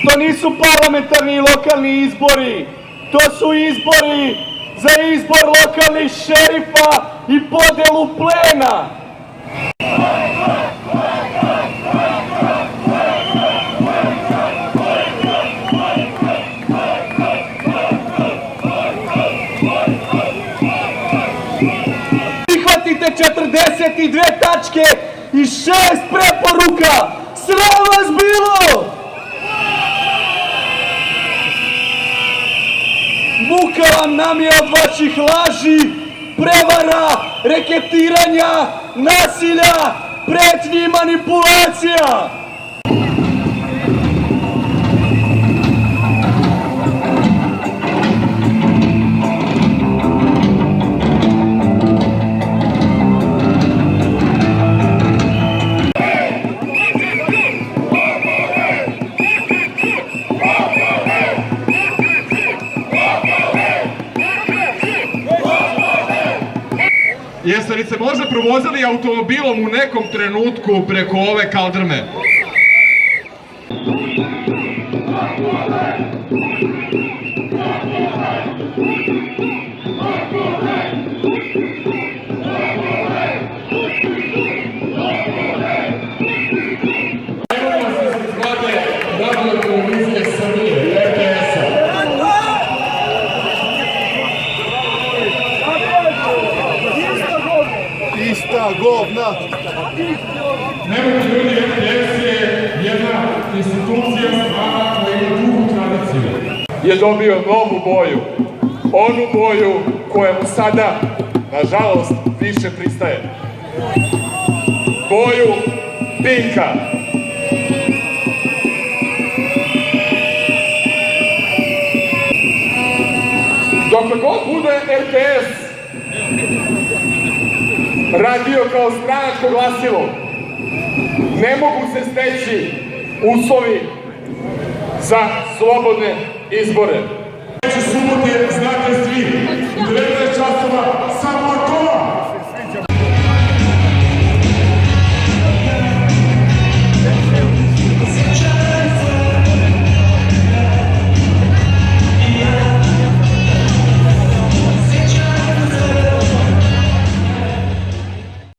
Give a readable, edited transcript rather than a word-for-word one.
To nisu parlamentarni i lokalni izbori, to su izbori za izbor lokalnih šerifa i podelu plena. Prihvatite 42 tačke i 6 preporuka. Sram vas bilo! Muka vam nam je od vaših laži, prevara, reketiranja, nasilja, pretnji i manipulacija. Jeste li se možda provozili automobilom u nekom trenutku preko ove kaldrme? Ista govna! Nemojte ljudi, RTS je jedna institucija strana koja ima dugu tradiciju. Je dobio novu boju, onu boju koja mu sada, nažalost, više pristaje. Boju Pinka. Dokle god bude RTS radio kao stranačko glasilo, ne mogu se steći uslovi za slobodne izbore. Subote, znate svi, u 19 časova